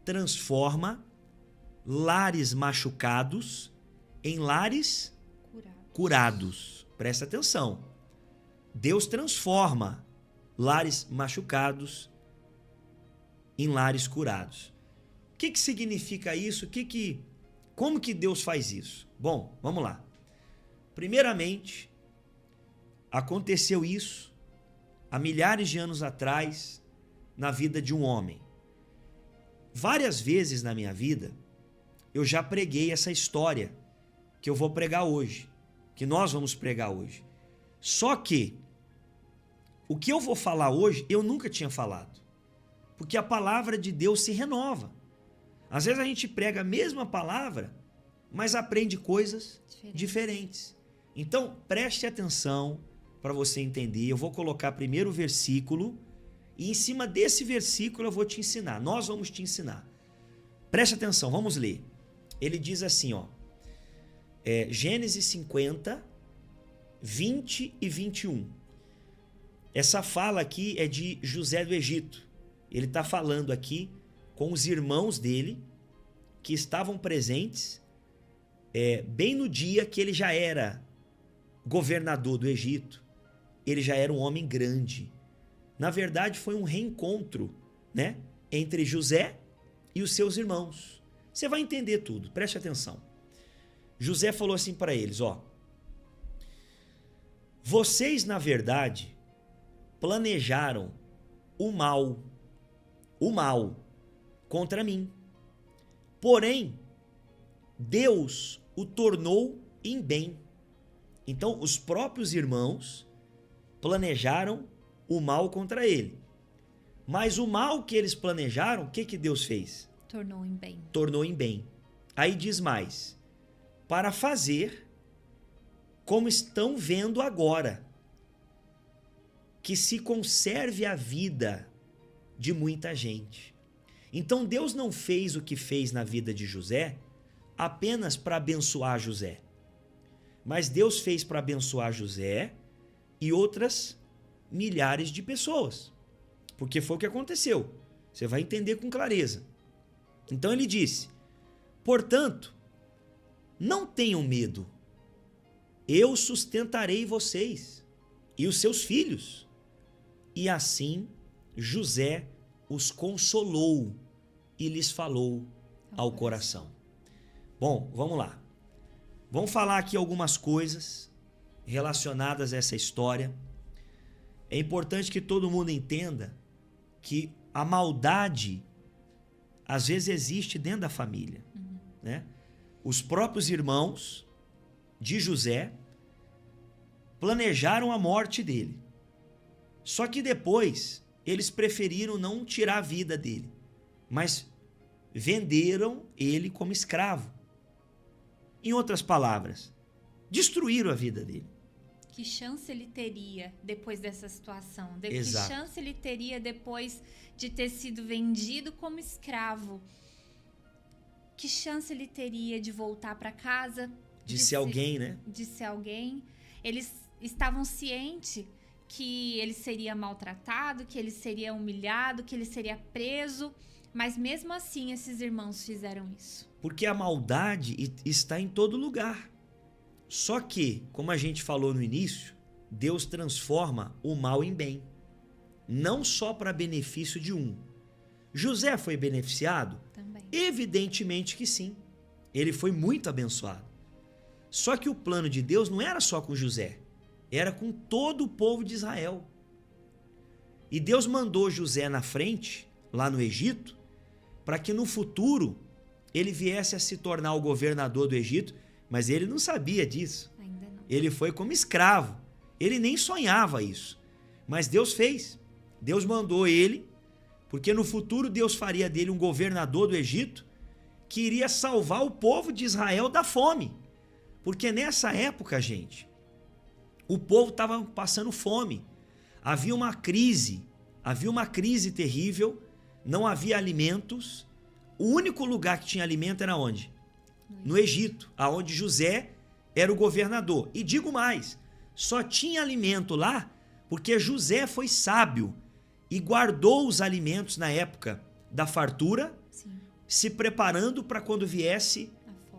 transforma lares machucados em lares curados. Presta atenção. Deus transforma lares machucados em lares curados. O que significa isso? Como que Deus faz isso? Bom, vamos lá. Primeiramente, aconteceu isso há milhares de anos atrás na vida de um homem. Várias vezes na minha vida, eu já preguei essa história que eu vou pregar hoje, que nós vamos pregar hoje. Só que o que eu vou falar hoje, eu nunca tinha falado. Porque a palavra de Deus se renova. Às vezes a gente prega a mesma palavra, mas aprende coisas diferentes. Então, preste atenção para você entender. Eu vou colocar primeiro o versículo e em cima desse versículo eu vou te ensinar. Nós vamos te ensinar. Preste atenção, vamos ler. Ele diz assim, ó, Gênesis 50, 20 e 21. Essa fala aqui é de José do Egito. Ele está falando aqui com os irmãos dele que estavam presentes bem no dia que ele já era governador do Egito. Ele já era um homem grande. Na verdade, foi um reencontro, né, entre José e os seus irmãos. Você vai entender tudo, preste atenção. José falou assim para eles, ó: vocês, na verdade, planejaram o mal contra mim. Porém, Deus o tornou em bem. Então, os próprios irmãos planejaram o mal contra ele. Mas o mal que eles planejaram, o que Deus fez? Tornou em bem. Tornou em bem. Aí diz mais: para fazer como estão vendo agora, que se conserve a vida de muita gente. Então Deus não fez o que fez na vida de José apenas para abençoar José. Mas Deus fez para abençoar José e outras milhares de pessoas. Porque foi o que aconteceu. Você vai entender com clareza. Então ele disse: portanto, não tenham medo. Eu sustentarei vocês e os seus filhos. E assim José os consolou e lhes falou ao coração. Bom, vamos lá. Vamos falar aqui algumas coisas relacionadas a essa história. É importante que todo mundo entenda que a maldade às vezes existe dentro da família, né? Os próprios irmãos de José planejaram a morte dele. Só que depois eles preferiram não tirar a vida dele, mas venderam ele como escravo. Em outras palavras, destruíram a vida dele. Que chance ele teria depois dessa situação? Exato. Que chance ele teria depois de ter sido vendido como escravo? Que chance ele teria de voltar para casa? De ser alguém, né? De ser alguém. Eles estavam cientes que ele seria maltratado, que ele seria humilhado, que ele seria preso. Mas mesmo assim, esses irmãos fizeram isso. Porque a maldade está em todo lugar. Só que, como a gente falou no início, Deus transforma o mal em bem. Não só para benefício de um. José foi beneficiado? Também. Evidentemente que sim. Ele foi muito abençoado. Só que o plano de Deus não era só com José. Era com todo o povo de Israel. E Deus mandou José na frente, lá no Egito, para que no futuro ele viesse a se tornar o governador do Egito, mas ele não sabia disso. Ainda não. Ele foi como escravo. Ele nem sonhava isso. Mas Deus fez. Deus mandou ele, porque no futuro Deus faria dele um governador do Egito que iria salvar o povo de Israel da fome. Porque nessa época, gente, o povo estava passando fome. Havia uma crise terrível, não havia alimentos. O único lugar que tinha alimento era onde? No Egito, aonde José era o governador. E digo mais, só tinha alimento lá porque José foi sábio e guardou os alimentos na época da fartura. Sim. se preparando para quando viesse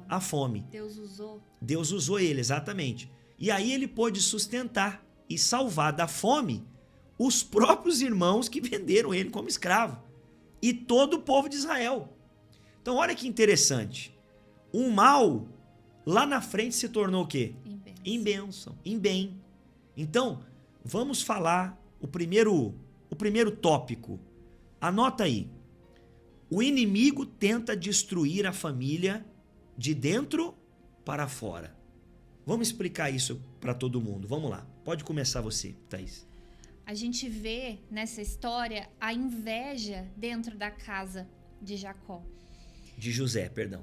a fome. Deus usou ele, exatamente. E aí ele pôde sustentar e salvar da fome os próprios irmãos que venderam ele como escravo. E todo o povo de Israel. Então olha que interessante. O mal lá na frente se tornou o quê? Em bênção, em bem. Então, vamos falar o primeiro tópico. Anota aí. O inimigo tenta destruir a família de dentro para fora. Vamos explicar isso para todo mundo. Vamos lá. Pode começar você, Thaís. A gente vê nessa história a inveja dentro da casa de Jacó. De José, perdão.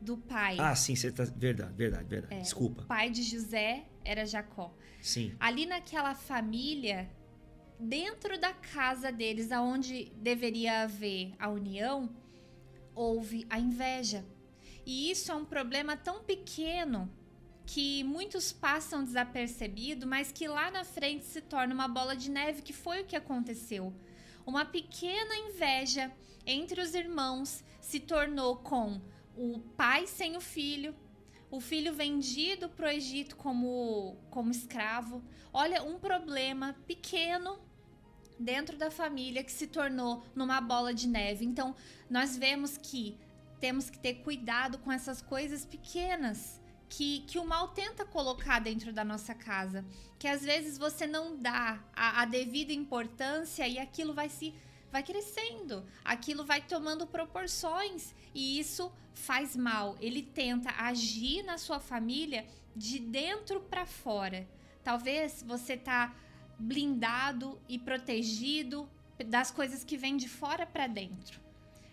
Do pai. Ah, sim, você tá... Verdade. Desculpa. O pai de José era Jacó. Sim. Ali naquela família, dentro da casa deles, aonde deveria haver a união, houve a inveja. E isso é um problema tão pequeno que muitos passam desapercebido, mas que lá na frente se torna uma bola de neve, que foi o que aconteceu. Uma pequena inveja entre os irmãos se tornou com o pai sem o filho vendido para o Egito como escravo. Olha, um problema pequeno dentro da família que se tornou numa bola de neve. Então, nós vemos que temos que ter cuidado com essas coisas pequenas que o mal tenta colocar dentro da nossa casa. Que às vezes você não dá a devida importância e aquilo vai crescendo, aquilo vai tomando proporções e isso faz mal. Ele tenta agir na sua família de dentro para fora. Talvez você tá blindado e protegido das coisas que vêm de fora para dentro.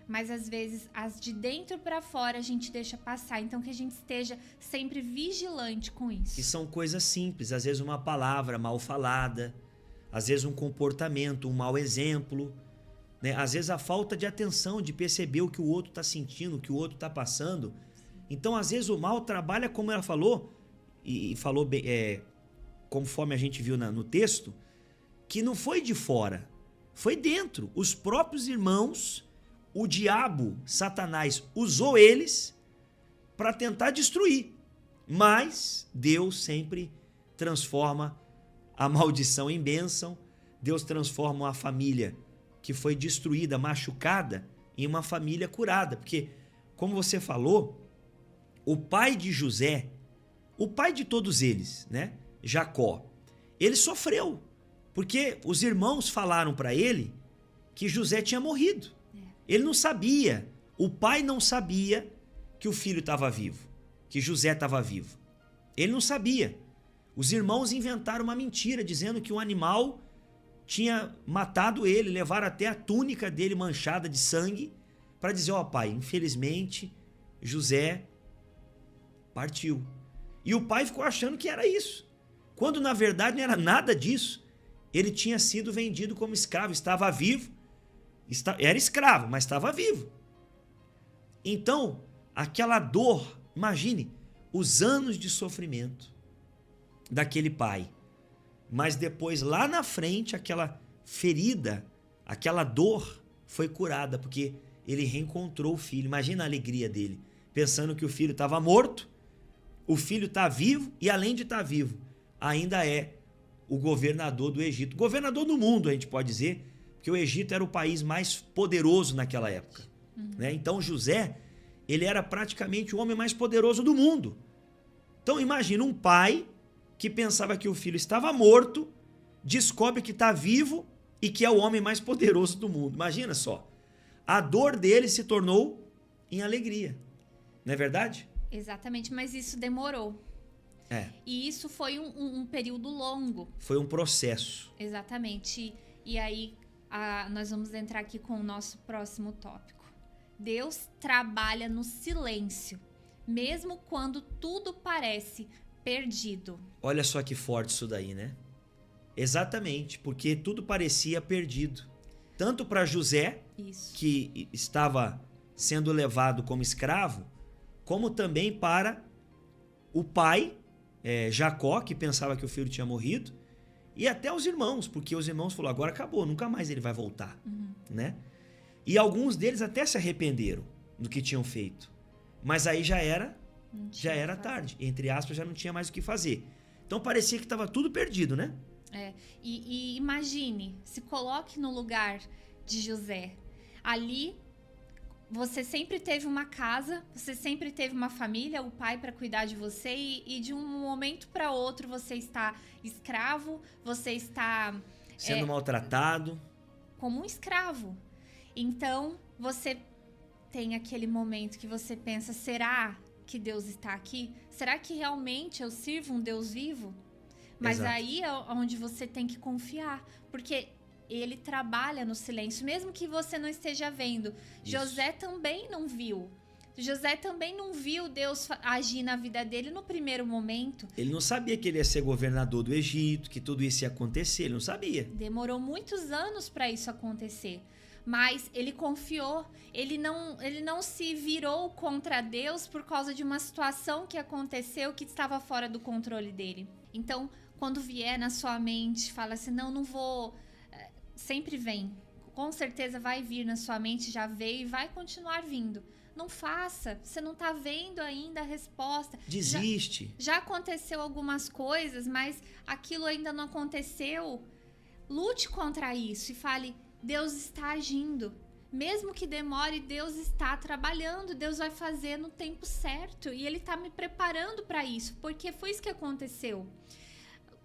Mas às vezes as de dentro para fora a gente deixa passar. Então que a gente esteja sempre vigilante com isso. E são coisas simples, às vezes uma palavra mal falada, às vezes um comportamento, um mau exemplo, né? Às vezes a falta de atenção, de perceber o que o outro está sentindo, o que o outro está passando. Então às vezes o mal trabalha, como ela falou, e falou bem, conforme a gente viu no texto, que não foi de fora, foi dentro. Os próprios irmãos, o diabo, Satanás, usou eles para tentar destruir. Mas Deus sempre transforma a maldição em bênção. Deus transforma uma família que foi destruída, machucada, em uma família curada. Porque, como você falou, o pai de José, o pai de todos eles, né, Jacó, ele sofreu. Porque os irmãos falaram para ele que José tinha morrido. Ele não sabia, o pai não sabia que o filho estava vivo, que José estava vivo. Ele não sabia. Os irmãos inventaram uma mentira, dizendo que um animal tinha matado ele, levaram até a túnica dele manchada de sangue, para dizer, ó pai, infelizmente, José partiu. E o pai ficou achando que era isso, quando na verdade não era nada disso. Ele tinha sido vendido como escravo, estava vivo, era escravo, mas estava vivo. Então, aquela dor, imagine, os anos de sofrimento daquele pai. Mas depois, lá na frente, aquela ferida, aquela dor foi curada, porque ele reencontrou o filho. Imagina a alegria dele, pensando que o filho estava morto, o filho está vivo e, além de estar vivo, ainda é o governador do Egito. Governador do mundo, a gente pode dizer, porque o Egito era o país mais poderoso naquela época. Né? Então José, ele era praticamente o homem mais poderoso do mundo. Então imagina um pai que pensava que o filho estava morto, descobre que está vivo e que é o homem mais poderoso do mundo. Imagina só. A dor dele se tornou em alegria. Não é verdade? Exatamente, mas isso demorou. E isso foi um período longo. Foi um processo. Exatamente. E aí nós vamos entrar aqui com o nosso próximo tópico. Deus trabalha no silêncio, mesmo quando tudo parece perdido. Olha só que forte isso daí, né? Exatamente, porque tudo parecia perdido. Tanto para José, que estava sendo levado como escravo, como também para o pai, Jacó, que pensava que o filho tinha morrido, e até os irmãos, porque os irmãos falaram, agora acabou, nunca mais ele vai voltar. Né? E alguns deles até se arrependeram. no que tinham feito. Mas aí já era tarde. Entre aspas, já não tinha mais o que fazer. Então parecia que estava tudo perdido, né? E imagine, se coloque no lugar de José. Ali, você sempre teve uma casa, você sempre teve uma família, o pai para cuidar de você e de um momento para outro você está escravo, você está... Sendo maltratado. Como um escravo. Então, você tem aquele momento que você pensa, será que Deus está aqui? Será que realmente eu sirvo um Deus vivo? Mas Exato. aí é onde você tem que confiar, porque ele trabalha no silêncio, mesmo que você não esteja vendo. Isso. José também não viu. José também não viu Deus agir na vida dele no primeiro momento. Ele não sabia que ele ia ser governador do Egito, que tudo isso ia acontecer, ele não sabia. Demorou muitos anos para isso acontecer. Mas ele confiou, ele não se virou contra Deus por causa de uma situação que aconteceu que estava fora do controle dele. Então, quando vier na sua mente, fala assim, não vou... Sempre vem. Com certeza vai vir na sua mente, já veio e vai continuar vindo. Não faça, você não está vendo ainda a resposta. Desiste. Já aconteceu algumas coisas, mas aquilo ainda não aconteceu. Lute contra isso e fale, Deus está agindo. Mesmo que demore, Deus está trabalhando, Deus vai fazer no tempo certo. E Ele está me preparando para isso, porque foi isso que aconteceu.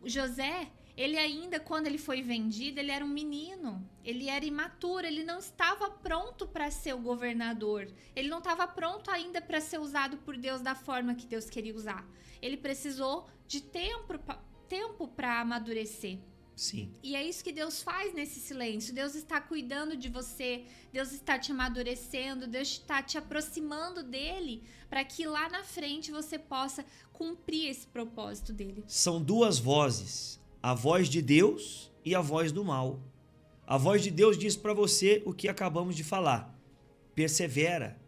José, ele ainda, quando ele foi vendido, ele era um menino, ele era imaturo, ele não estava pronto para ser o governador, ele não estava pronto ainda para ser usado por Deus da forma que Deus queria usar. Ele precisou de tempo para amadurecer. Sim. E é isso que Deus faz nesse silêncio. Deus está cuidando de você, Deus está te amadurecendo, Deus está te aproximando dele para que lá na frente você possa cumprir esse propósito dele. São duas vozes, a voz de Deus e a voz do mal. A voz de Deus diz para você o que acabamos de falar. Persevera.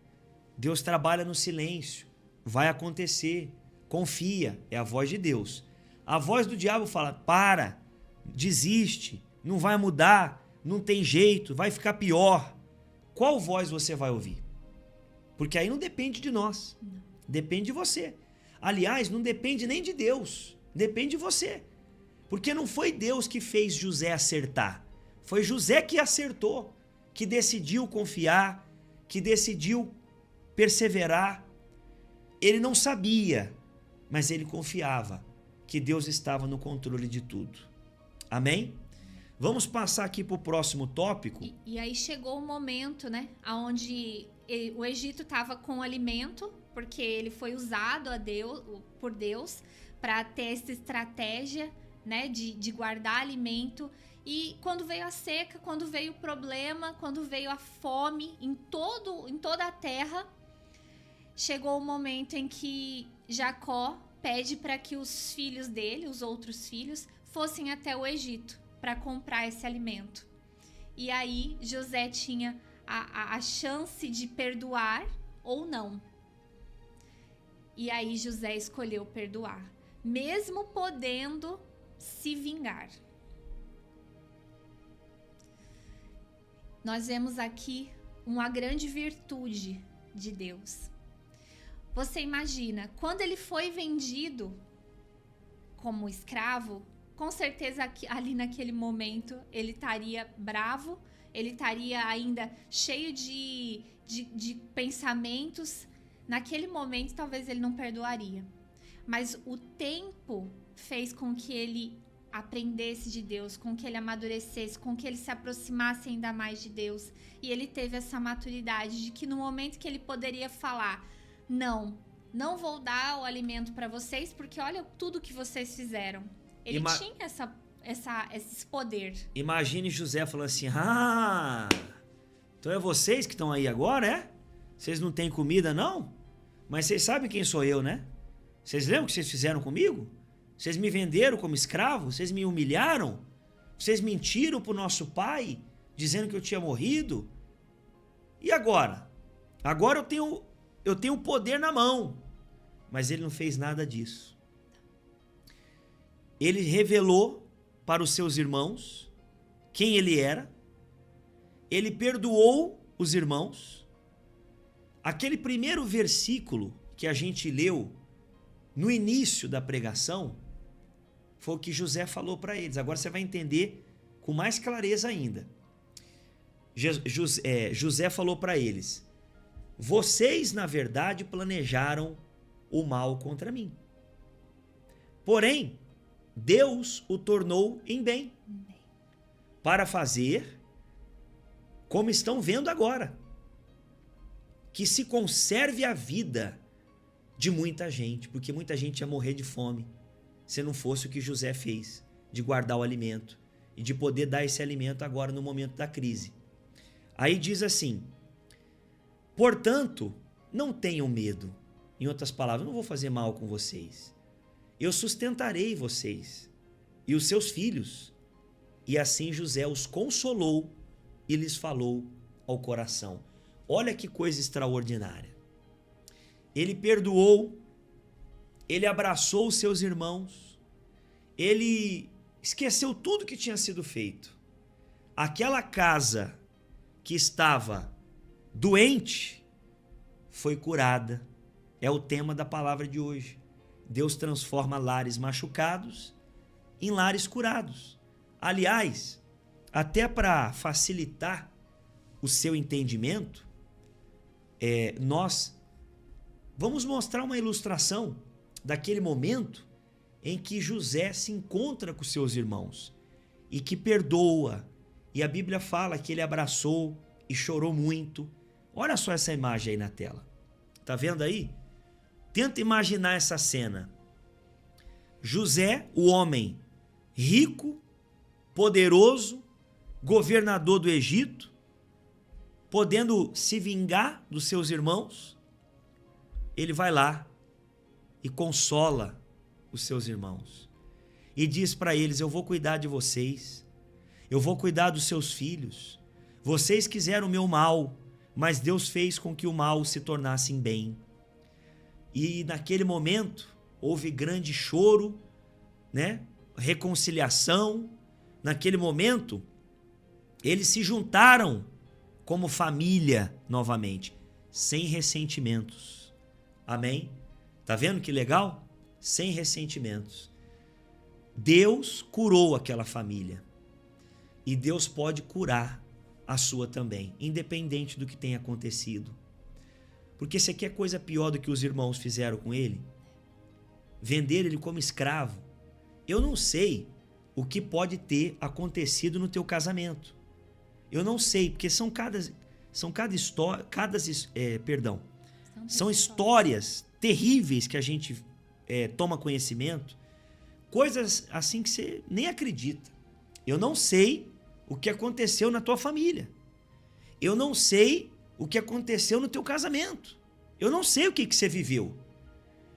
Deus trabalha no silêncio. Vai acontecer. Confia. É a voz de Deus. A voz do diabo fala, para. Desiste, não vai mudar, não tem jeito, vai ficar pior. Qual voz você vai ouvir? Porque aí não depende de nós, depende de você. Aliás, não depende nem de Deus, depende de você. Porque não foi Deus que fez José acertar, foi José que acertou, que decidiu confiar, que decidiu perseverar. Ele não sabia, mas ele confiava que Deus estava no controle de tudo. Amém? Vamos passar aqui para o próximo tópico. E aí chegou o momento, né? Onde o Egito estava com alimento, porque ele foi usado por Deus para ter essa estratégia, né? De guardar alimento. E quando veio a seca, quando veio o problema, quando veio a fome em toda a terra, chegou o momento em que Jacó pede para que os filhos dele, os outros filhos, fossem até o Egito para comprar esse alimento. E aí José tinha a chance de perdoar ou não. E aí José escolheu perdoar, mesmo podendo se vingar. Nós vemos aqui uma grande virtude de Deus. Você imagina, quando ele foi vendido como escravo, com certeza ali naquele momento ele estaria bravo, ele estaria ainda cheio de pensamentos. Naquele momento talvez ele não perdoaria. Mas o tempo fez com que ele aprendesse de Deus, com que ele amadurecesse, com que ele se aproximasse ainda mais de Deus. E ele teve essa maturidade de que no momento que ele poderia falar, não vou dar o alimento para vocês, porque olha tudo que vocês fizeram. Ele tinha esse poder. Imagine José falando assim, então é vocês que estão aí agora, é? Vocês não têm comida, não? Mas vocês sabem quem sou eu, né? Vocês lembram o que vocês fizeram comigo? Vocês me venderam como escravo? Vocês me humilharam? Vocês mentiram pro nosso pai, dizendo que eu tinha morrido? E agora? Agora eu tenho poder na mão. Mas ele não fez nada disso. Ele revelou para os seus irmãos quem ele era. Ele perdoou os irmãos. Aquele primeiro versículo que a gente leu no início da pregação foi o que José falou para eles. Agora você vai entender com mais clareza ainda. José falou para eles: vocês, na verdade, planejaram o mal contra mim. Porém, Deus o tornou em bem, para fazer como estão vendo agora, que se conserve a vida de muita gente, porque muita gente ia morrer de fome se não fosse o que José fez, de guardar o alimento e de poder dar esse alimento agora no momento da crise. Aí diz assim: portanto, não tenham medo. Em outras palavras, eu não vou fazer mal com vocês. Eu sustentarei vocês e os seus filhos. E assim José os consolou e lhes falou ao coração. Olha que coisa extraordinária. Ele perdoou, ele abraçou os seus irmãos, ele esqueceu tudo que tinha sido feito. Aquela casa que estava doente foi curada. É o tema da palavra de hoje. Deus transforma lares machucados em lares curados. Aliás, até para facilitar o seu entendimento, nós vamos mostrar uma ilustração daquele momento em que José se encontra com seus irmãos e que perdoa. E a Bíblia fala que ele abraçou e chorou muito. Olha só essa imagem aí na tela. Tá vendo aí? Tenta imaginar essa cena. José, o homem rico, poderoso, governador do Egito, podendo se vingar dos seus irmãos, ele vai lá e consola os seus irmãos. E diz para eles: eu vou cuidar de vocês, eu vou cuidar dos seus filhos. Vocês quiseram o meu mal, mas Deus fez com que o mal se tornasse em bem. E naquele momento houve grande choro, né? Reconciliação. Naquele momento eles se juntaram como família novamente, sem ressentimentos. Amém? Tá vendo que legal? Sem ressentimentos. Deus curou aquela família. E Deus pode curar a sua também, independente do que tenha acontecido. Porque você quer coisa pior do que os irmãos fizeram com ele? Vender ele como escravo. Eu não sei o que pode ter acontecido no teu casamento. Eu não sei, porque são histórias terríveis que a gente toma conhecimento, coisas assim que você nem acredita. Eu não sei o que aconteceu na tua família. Eu não sei o que aconteceu no teu casamento. Eu não sei o que você viveu.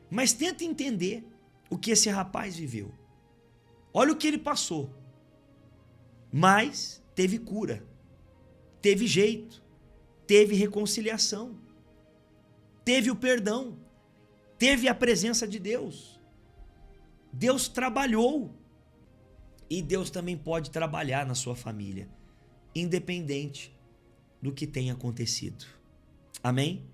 Mas tenta entender o que esse rapaz viveu. Olha o que ele passou. Mas teve cura. Teve jeito. Teve reconciliação. Teve o perdão. Teve a presença de Deus. Deus trabalhou. E Deus também pode trabalhar na sua família, independente do que tenha acontecido. Amém?